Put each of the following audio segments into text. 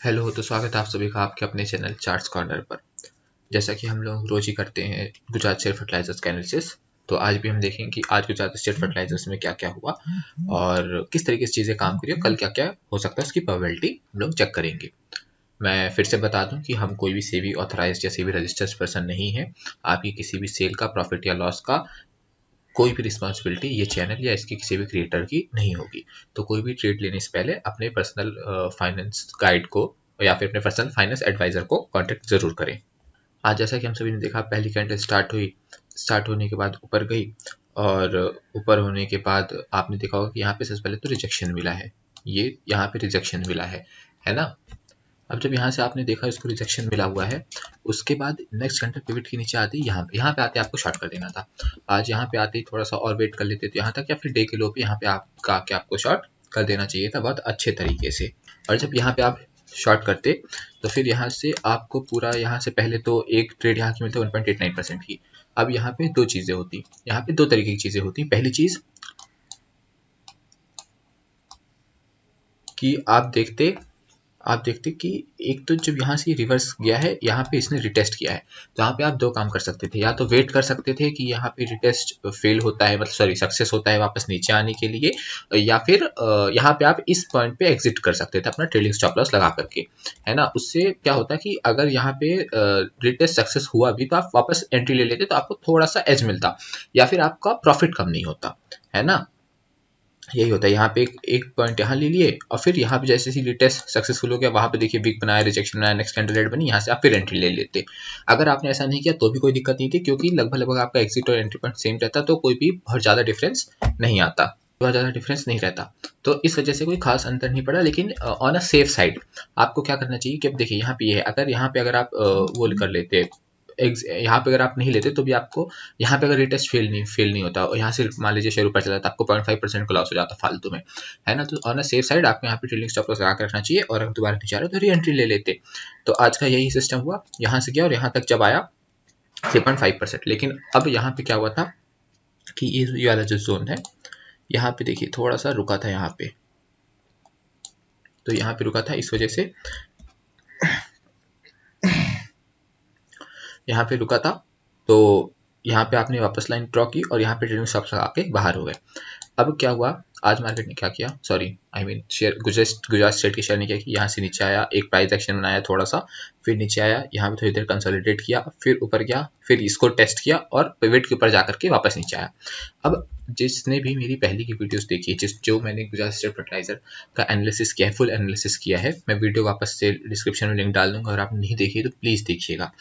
Hello, तो स्वागत है आप सभी का आपके अपने चैनल चार्ट्स कॉर्नर पर। जैसा कि हम लोग रोज ही करते हैं गुजरात स्टेट फर्टिलाइजर्स का एनालिसिस, तो आज भी हम देखेंगे कि आज गुजरात स्टेट फर्टिलाइजर्स में क्या क्या हुआ और किस तरीके से चीज़ें काम करी और कल क्या क्या हो सकता है उसकी प्रोबेबिलिटी हम लोग चेक करेंगे। मैं फिर से बता दूं कि हम कोई भी सेबी ऑथराइज्ड या सेबी रजिस्टर्ड पर्सन नहीं है। आपकी किसी भी सेल का प्रॉफिट या लॉस का कोई भी रिस्पॉन्सिबिलिटी ये चैनल या इसके किसी भी क्रिएटर की नहीं होगी। तो कोई भी ट्रेड लेने से पहले अपने पर्सनल फाइनेंस गाइड को या फिर अपने पर्सनल फाइनेंस एडवाइजर को कांटेक्ट जरूर करें। आज जैसा कि हम सभी ने देखा, पहली कैंडल स्टार्ट होने के बाद ऊपर गई और ऊपर होने के बाद आपने देखा होगा कि यहाँ पे सबसे पहले तो रिजेक्शन मिला है। ये यहाँ पे रिजेक्शन मिला है ना। अब जब यहाँ से आपने देखा इसको रिजेक्शन मिला हुआ है, उसके बाद नेक्स्ट कैंडल पिवट के नीचे आती है, यहाँ पे आते आपको शॉर्ट कर देना था। आज यहाँ पे आते ही थोड़ा सा और वेट कर लेते तो यहाँ तक या फिर डे के लो पे यहाँ पे आपको शॉर्ट कर देना चाहिए था बहुत अच्छे तरीके से। और जब यहाँ पे आप शॉर्ट करते तो फिर यहाँ से आपको पूरा यहाँ से पहले तो एक ट्रेड यहाँ की मिलती है 1.89% की। अब यहाँ पे दो चीज़ें होती, यहाँ पे दो तरीके की चीज़ें होती। पहली चीज़ कि आप देखते कि एक तो जब यहाँ से रिवर्स गया है, यहाँ पे इसने रिटेस्ट किया है, तो यहाँ पे आप दो काम कर सकते थे। या तो वेट कर सकते थे कि यहाँ पे रिटेस्ट फेल होता है, मतलब सॉरी सक्सेस होता है वापस नीचे आने के लिए, या फिर यहाँ पे आप इस पॉइंट पे एग्जिट कर सकते थे अपना ट्रेलिंग स्टॉप लॉस लगा करके, है ना। उससे क्या होता कि अगर यहाँ पे रिटेस्ट सक्सेस हुआ भी तो आप वापस एंट्री ले लेते तो आपको थोड़ा सा एज मिलता या फिर आपका प्रॉफिट कम नहीं होता, है ना। यही होता है। यहाँ पे एक पॉइंट यहाँ ले लिए और फिर यहाँ पे जैसे ही रिटेस्ट सक्सेसफुल हो गया, वहां पे देखिए विक बनाया, रिजेक्शन बनाया, नेक्स्ट कैंडल रेड बनी, यहाँ से आप फिर एंट्री ले लेते। अगर आपने ऐसा नहीं किया तो भी कोई दिक्कत नहीं थी, क्योंकि लगभग आपका एग्जिट और एंट्री पॉइंट सेम रहता, तो कोई भी बहुत ज़्यादा डिफरेंस नहीं आता, बहुत ज़्यादा डिफरेंस नहीं रहता। तो इस वजह से कोई खास अंतर नहीं पड़ा। लेकिन ऑन अ सेफ साइड आपको क्या करना चाहिए कि अब देखिए यहाँ पे ये है, अगर आप वो कर लेते, यहाँ पे अगर आप नहीं लेते तो भी आपको यहाँ पे अगर रिटेस्ट फेल नहीं होता और यहाँ से मान लीजिए शेयर ऊपर चला जाता, आपको 0.5% का लॉस हो जाता फालतू में, है ना। तो ऑन अ सेफ साइड आपको यहाँ पे ट्रेलिंग स्टॉप लॉस लगा कर रखना चाहिए और अगर दोबारा नीचे आ रहे हो तो री एंट्री ले लेते। तो आज का यही सिस्टम हुआ, यहाँ से गया और यहाँ तक जब आया 3.5%। लेकिन अब यहाँ पे क्या हुआ था कि ये वाला जो जोन है, यहाँ पे देखिए थोड़ा सा रुका था यहाँ पे, तो यहाँ पे रुका था इस वजह से यहाँ पे रुका था। तो यहाँ पे आपने वापस लाइन ड्रॉ की और यहाँ पे ट्रेडिंग स्टॉप्स लगा के बाहर हो गए। अब क्या हुआ, आज मार्केट ने क्या किया, sorry I mean share Gujarat state के शेयर ने क्या किया, यहाँ से नीचे आया, एक प्राइस एक्शन बनाया थोड़ा सा, फिर नीचे आया, यहाँ पे थोड़ी देर कंसोलिडेट किया, फिर ऊपर गया, फिर इसको टेस्ट किया और पिवट के ऊपर जाकर के वापस नीचे आया। अब जिसने भी मेरी पहले की वीडियोस देखी है, जो मैंने गुजरात स्टेट फर्टिलाइजर का एनालिसिस किया है, फुल एनालिसिस किया है, मैं वीडियो वापस से डिस्क्रिप्शन में लिंक डाल दूंगा, अगर आपने नहीं देखी तो प्लीज़ देखिएगा।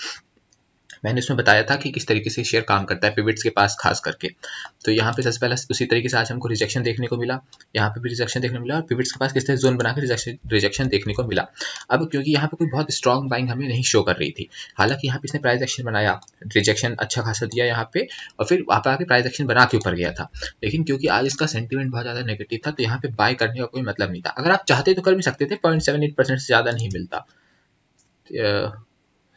मैंने उसमें बताया था कि किस तरीके से शेयर काम करता है पिवट्स के पास खास करके। तो यहाँ पे सबसे पहले उसी तरीके से आज हमको रिजेक्शन देखने को मिला, यहाँ पे भी रिजेक्शन देखने को मिला और पिवट्स के पास किस तरह जोन बनाकर रिजेक्शन देखने को मिला। अब क्योंकि यहाँ पे कोई बहुत स्ट्रॉन्ग बाइंग हमें नहीं शो कर रही थी, हालांकि यहाँ पे इसने प्राइस एक्शन बनाया, रिजेक्शन अच्छा खासा दिया यहाँ पे और फिर वहाँ पे आके प्राइस एक्शन बना के ऊपर गया था। लेकिन क्योंकि आज इसका सेंटीमेंट बहुत ज़्यादा नेगेटिव था, तो यहाँ पे बाय करने का कोई मतलब नहीं था। अगर आप चाहते तो कर भी सकते थे, 0.78% से ज़्यादा नहीं मिलता,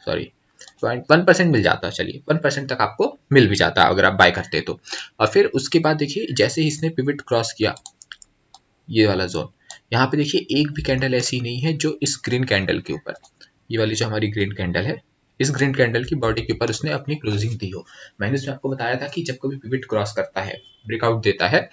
सॉरी 0.1% मिल जाता, चलिए 1% तक आपको मिल भी जाता अगर आप बाय करते तो। और फिर उसके बाद देखिए जैसे ही इसने पिवट क्रॉस किया ये वाला जोन, यहाँ पे देखिए एक भी कैंडल ऐसी नहीं है जो इस ग्रीन कैंडल के ऊपर, ये वाली जो हमारी ग्रीन कैंडल है, इस ग्रीन कैंडल की बॉडी के ऊपर उसने अपनी क्लोजिंग दी हो। मैंने उसमें आपको बताया था कि जब कभी पिवट क्रॉस करता है, ब्रेकआउट देता है,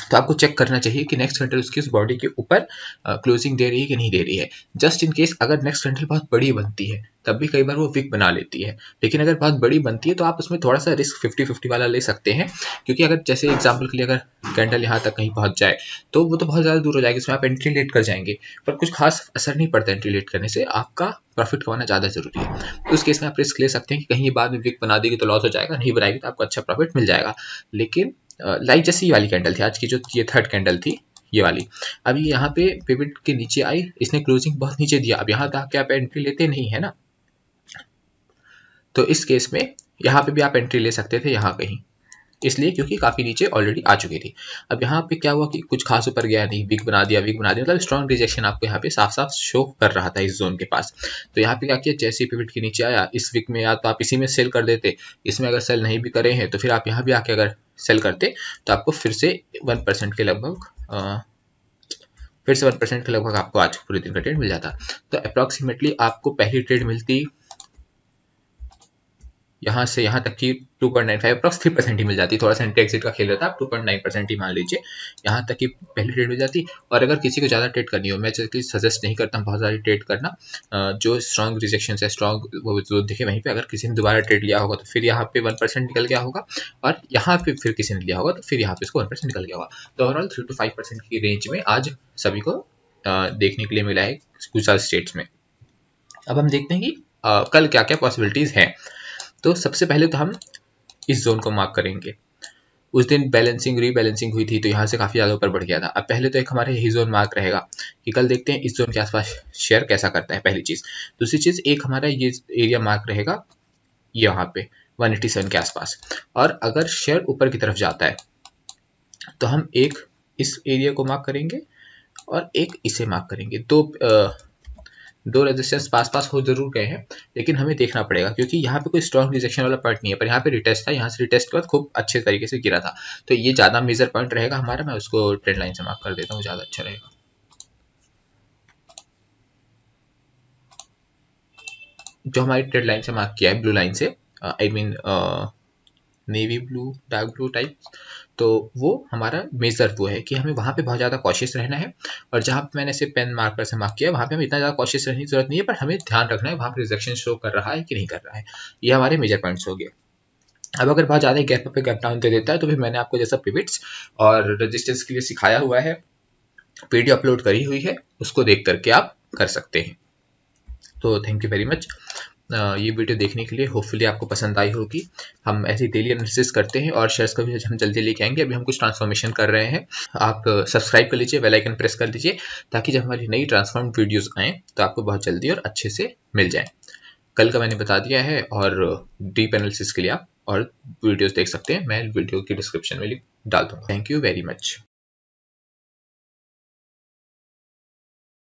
तो आपको चेक करना चाहिए कि नेक्स्ट कैंडल उसकी उस बॉडी के ऊपर क्लोजिंग दे रही है कि नहीं दे रही है। जस्ट इन केस अगर नेक्स्ट कैंडल बहुत बड़ी बनती है तब भी कई बार वो विक बना लेती है, लेकिन अगर बहुत बड़ी बनती है तो आप उसमें थोड़ा सा रिस्क 50-50 वाला ले सकते हैं। क्योंकि अगर जैसे एग्जांपल के लिए अगर कैंडल यहाँ तक कहीं पहुंच जाए तो वो तो बहुत ज़्यादा दूर हो जाएगी, उसमें आप एंट्री लेट कर जाएंगे, पर कुछ खास असर नहीं पड़ता एंट्री लेट करने से, आपका प्रॉफिट कमाना ज़्यादा जरूरी है। तो उस केस में आप रिस्क ले सकते हैं कि कहीं ये बाद में विक बना देगी तो लॉस हो जाएगा, नहीं बनाएगी तो आपको अच्छा प्रॉफिट मिल जाएगा। लेकिन लाइक जैसे ये वाली कैंडल थी आज की, जो ये थर्ड कैंडल थी ये वाली, अब ये यहाँ पे पिवट के नीचे आई, इसने क्लोजिंग बहुत नीचे दिया, अब यहाँ तक आप एंट्री लेते नहीं है ना, तो इस केस में यहाँ पे भी आप एंट्री ले सकते थे यहाँ कहीं, इसलिए क्योंकि काफी नीचे ऑलरेडी आ चुकी थी। अब यहाँ पे क्या हुआ कि कुछ खास ऊपर गया नहीं, विक बना दिया, मतलब स्ट्रॉन्ग रिजेक्शन आपको यहाँ पे साफ साफ शो कर रहा था इस जोन के पास। तो यहाँ पे क्या किया, जैसे ही पिवट के नीचे आया इस विक में, या तो आप इसी में सेल कर देते, इसमें अगर सेल नहीं भी करे हैं तो फिर आप यहाँ भी आके अगर सेल करते तो आपको फिर से 1% के लगभग फिर से 1% के लगभग आपको आज पूरे दिन का ट्रेड मिल जाता। तो अप्रॉक्सीमेटली आपको पहली ट्रेड मिलती यहाँ से यहाँ तक की 2.95 अप्रॉक्स 3% ही मिल जाती। थोड़ा सा एंट्री एग्जिट का खेल रहता है, आप 2.9% ही मान लीजिए, यहाँ तक की पहली ट्रेड मिल जाती। और अगर किसी को ज़्यादा ट्रेड करनी हो, मैं सजेस्ट नहीं करता बहुत सारी ट्रेड करना, जो स्ट्रॉन्ग रिजेक्शन है, स्ट्रॉन्ग वो जो दिखे वहीं पे अगर किसी ने दोबारा ट्रेड लिया होगा तो फिर यहाँ पे 1% निकल गया होगा, और यहाँ पे फिर किसी ने लिया होगा तो फिर यहाँ पे इसको 1% निकल गया होगा। तो ओवरऑल 3 to 5% की रेंज में आज सभी को देखने के लिए मिला है कुछ सारे स्टेट्स में। अब हम देखते हैं कि कल क्या क्या पॉसिबिलिटीज़ हैं। तो सबसे पहले तो हम इस जोन को मार्क करेंगे। उस दिन बैलेंसिंग रीबैलेंसिंग हुई थी तो यहाँ से काफ़ी ज़्यादा ऊपर बढ़ गया था। अब पहले तो एक हमारे यही जोन मार्क रहेगा कि कल देखते हैं इस जोन के आसपास शेयर कैसा करता है, पहली चीज़। दूसरी चीज़, एक हमारा ये एरिया मार्क रहेगा यहाँ पे 187 के आसपास, और अगर शेयर ऊपर की तरफ जाता है तो हम एक इस एरिया को मार्क करेंगे और एक इसे मार्क करेंगे। दो रेजिस्टेंस पास हो जरूर गए हैं, लेकिन हमें देखना पड़ेगा क्योंकि यहाँ पे कोई स्ट्रॉन्ग रिजेक्शन वाला पॉइंट नहीं है, पर यहाँ पे रिटेस्ट था, यहाँ से रिटेस्ट के बाद खूब अच्छे तरीके से गिरा था। तो ये ज़्यादा मेजर पॉइंट रहेगा हमारा। मैं उसको ट्रेंड लाइन से मार्क कर देता हूँ, ज़्यादा अच्छा रहेगा। जो हमारी ट्रेड लाइन से मार्क किया है ब्लू लाइन से, I mean navy blue, dark blue type, तो वो हमारा मेजर वो है कि हमें वहाँ पे बहुत ज़्यादा कॉशियस रहना है। और जहाँ पे मैंने इसे पेन मार्कर से मार्क किया, वहाँ पे हमें इतना ज़्यादा कॉशियस रहने की जरूरत नहीं है, पर हमें ध्यान रखना है वहाँ पे रिजेक्शन शो कर रहा है कि नहीं कर रहा है। ये हमारे मेजर पॉइंट्स हो गए। अब अगर बहुत ज़्यादा गैप पे गैप डाउन दे देता है तो फिर मैंने आपको जैसा पिविट्स और रेजिस्टेंस के लिए सिखाया हुआ है, वीडियो अपलोड करी हुई है, उसको देख करके आप कर सकते हैं। तो थैंक यू वेरी मच ये वीडियो देखने के लिए। होपफुली आपको पसंद आई होगी। हम ऐसे डेली एनालिसिस करते हैं और शेयर्स का भी हम जल्दी लेके आएंगे। अभी हम कुछ ट्रांसफॉर्मेशन कर रहे हैं। आप सब्सक्राइब कर लीजिए, बेल आइकन प्रेस कर दीजिए, ताकि जब हमारी नई ट्रांसफॉर्म वीडियोस आएँ तो आपको बहुत जल्दी और अच्छे से मिल जाए। कल का मैंने बता दिया है, और डीप एनालिसिस के लिए आप और वीडियोस देख सकते हैं, मैं वीडियो की डिस्क्रिप्शन में लिंक डाल दूंगा। Thank you very much.